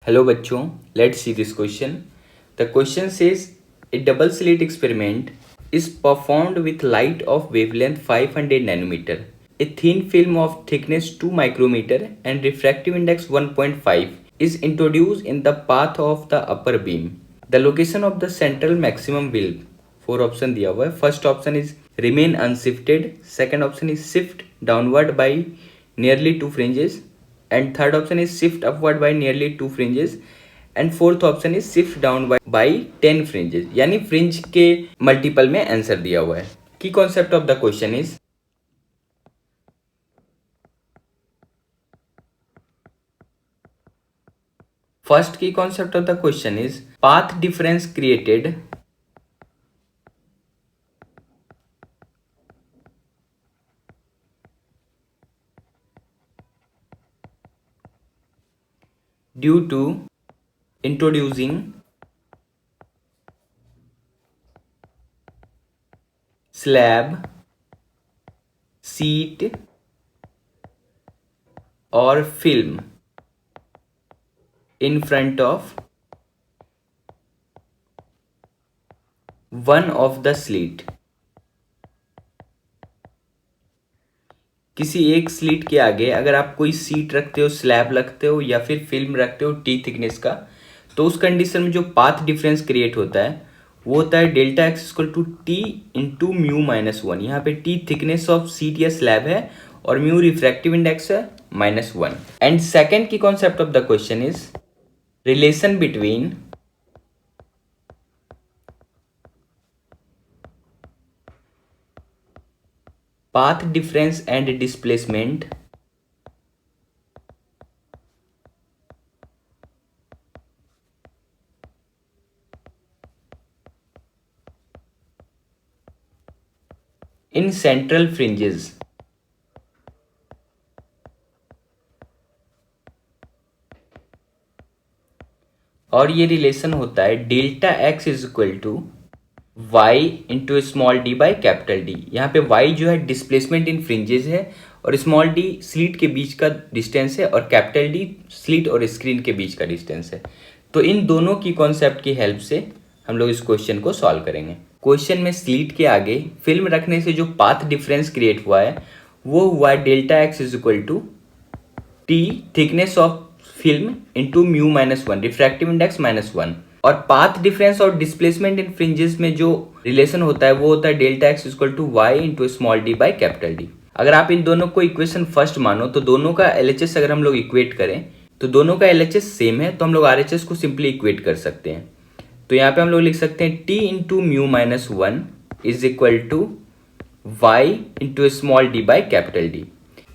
Hello बच्चों, let's see this question. The question says a double slit experiment is performed with light of wavelength 500 nanometer, a thin film of thickness 2 micrometer and refractive index 1.5 is introduced in the path of the upper beam. The location of the central maximum will, 4 option दिया हुआ है. First option is remain unshifted, second option is shift downward by nearly 2 fringes, and third option is shift upward by nearly 2 fringes, and fourth option is shift down by 10 fringes. यानी fringe के multiple में answer दिया हुआ है. Key concept of the question is first key concept of the question is path difference created due to introducing slab, sheet or film in front of one of the slit. किसी एक slit के आगे अगर आप कोई seat रखते हो, slab रखते हो या फिर फिल्म रखते हो टी थिकनेस का, तो उस कंडीशन में जो पाथ डिफरेंस क्रिएट होता है वो होता है delta x equal to t into mu minus one. यहाँ पे टी थिकनेस ऑफ सीट या स्लैब है और म्यू रिफ्रैक्टिव इंडेक्स है -1. एंड सेकेंड की concept of the question is relation between path difference and displacement in central fringes. और ये relation होता है delta x is equal to y into small d by capital D. यहाँ पे y जो है डिस्प्लेसमेंट इन फ्रिंजेस है और स्मॉल डी स्लीट के बीच का डिस्टेंस है और कैपिटल डी स्लीट और स्क्रीन के बीच का डिस्टेंस है. तो इन दोनों की कॉन्सेप्ट की हेल्प से हम लोग इस क्वेश्चन को सॉल्व करेंगे. क्वेश्चन में स्लीट के आगे फिल्म रखने से जो पाथ डिफरेंस क्रिएट हुआ है वो हुआ है delta x is equal to t thickness of film into mu -1 refractive index -1. और पाथ डिफरेंस और डिस्प्लेसमेंट इन फ्रिंजेस में जो रिलेशन होता है वो होता है delta x equal to y into small d by capital D. अगर आप इन दोनों को इक्वेशन फर्स्ट मानो तो दोनों का एलएचएस अगर हम लोग इक्वेट करें तो दोनों का एलएचएस सेम है, तो हम लोग आरएचएस को सिंपली इक्वेट कर सकते हैं. तो यहाँ पे हम लोग लिख सकते हैं t into mu -1 is equal to y into small d by capital D.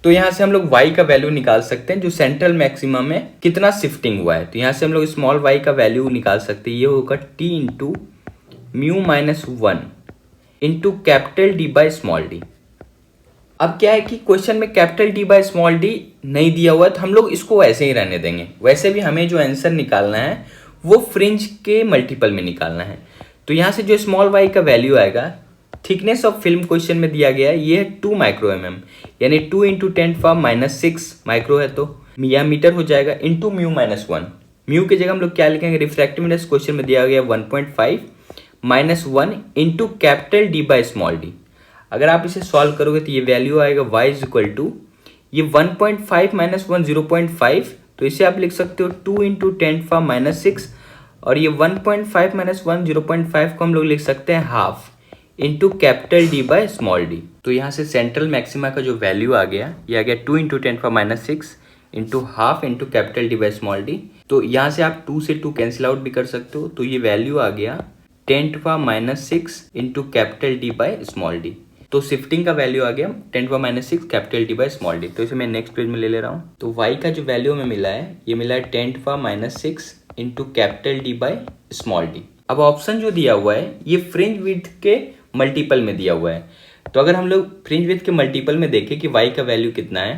तो यहाँ से हम लोग y का वैल्यू निकाल सकते हैं जो सेंट्रल मैक्सिमम में कितना शिफ्टिंग हुआ है. तो यहाँ से हम लोग स्मॉल y का वैल्यू निकाल सकते हैं. ये होगा t into mu -1 into capital D by small D. अब क्या है कि क्वेश्चन में capital D by small D नहीं दिया हुआ है तो हम लोग इसको वैसे ही रहने देंगे. वैसे भी हमें जो आंसर निकालना है वो फ्रिंज के मल्टीपल में निकालना है. तो यहाँ से जो स्मॉल y का वैल्यू आएगा, थिकनेस ऑफ फिल्म क्वेश्चन में दिया गया है ये है 2 माइक्रो mm, यानी 2 इंटू 10⁻⁻6 माइक्रो है तो या मीटर हो जाएगा इंटू म्यू -1. म्यू की जगह हम लोग क्या लिखेंगे, रिफ्रैक्टिव इंडेक्स क्वेश्चन में दिया गया 1.5 -1 into capital D by small D. अगर आप इसे सॉल्व करोगे तो ये वैल्यू आएगा y इज इक्वल टू ये 1.5 -1 0.5, तो इसे आप लिख सकते हो 2 इंटू 10⁻⁻6 और ये 1.5 -1 0.5 को हम लोग लिख सकते हैं half into capital D by small d. तो यहाँ से सेंट्रल मैक्सिमा का जो वैल्यू आ गया ये आ गया 2 into 10⁻6 into half into capital D by small d. तो यहाँ से आप 2 से 2 कैंसिल आउट भी कर सकते हो. तो ये वैल्यू आ गया 10⁻6 into capital D by small d. तो शिफ्टिंग का वैल्यू आ गया 10⁻6 capital D by small d. तो इसे मैं नेक्स्ट पेज में ले रहा हूँ. तो y का जो वैल्यू हमें मिला है ये मिला है 10⁻6 into capital D by small D. अब ऑप्शन जो दिया हुआ है ये फ्रिंज विड्थ के मल्टीपल में दिया हुआ है. तो अगर हम लोग फ्रिंज विड्थ के मल्टीपल में देखें कि y का वैल्यू कितना है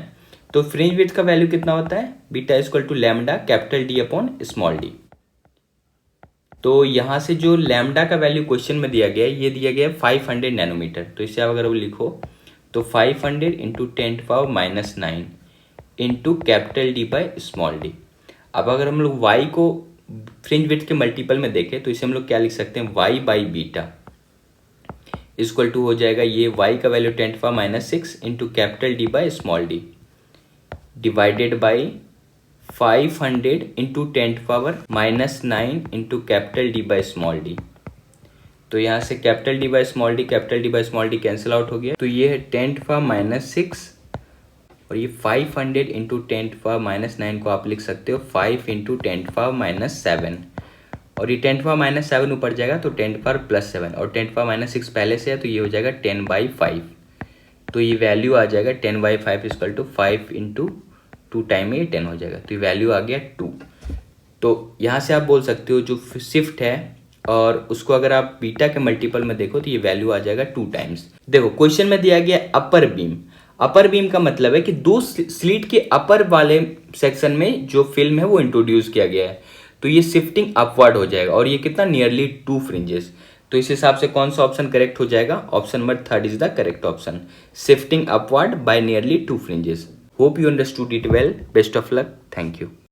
तो फ्रिंज विड्थ का वैल्यू कितना होता है, beta equal to lambda capital D upon small d. तो यहाँ से जो लैम्डा का वैल्यू क्वेश्चन में दिया गया है ये दिया गया है 500 नैनोमीटर. तो इसे आप अगर वो लिखो तो 500 into 10⁻⁹ into capital D by small D. अब अगर हम लोग y को फ्रिंज विड्थ के मल्टीपल में देखें तो इसे हम लोग क्या लिख सकते हैं, y by beta equal to हो जाएगा ये y का value 10⁻⁻6 into capital D by small d divided by 500 into 10⁻⁻9 into capital D by small d. तो यहाँ से capital D by small d capital D by small d cancel out हो गया, तो ये है 10⁻⁻6 और ये 500 इंटू 10⁻⁻9 को आप लिख सकते हो 5 इंटू 10⁻⁻7 और ये 10⁻⁻7 ऊपर जाएगा तो 10⁻+7 और 10⁻⁻6 पहले से है तो ये हो जाएगा 10/5। तो ये वैल्यू आ जाएगा 10/5 इक्वल टू 5 इंटू 2 टाइम में 10 हो जाएगा, तो ये वैल्यू आ गया 2। तो यहाँ से आप बोल सकते हो जो शिफ्ट है और उसको अगर आप बीटा के मल्टीपल में देखो तो ये वैल्यू आ जाएगा 2 टाइम्स। देखो क्वेश्चन में दिया गया अपर बीम। अपर बीम का मतलब है कि दो स्लिट के अपर वाले सेक्शन में जो फिल्म है वो इंट्रोड्यूस किया गया है, तो ये शिफ्टिंग अपवर्ड हो जाएगा और ये कितना नियरली 2 फ्रिंजेस। तो इस हिसाब से कौन सा ऑप्शन करेक्ट हो जाएगा, option number 3 is the correct option, shifting upward bye nearly 2 fringes. Hope you understood it well, best of luck, thank you.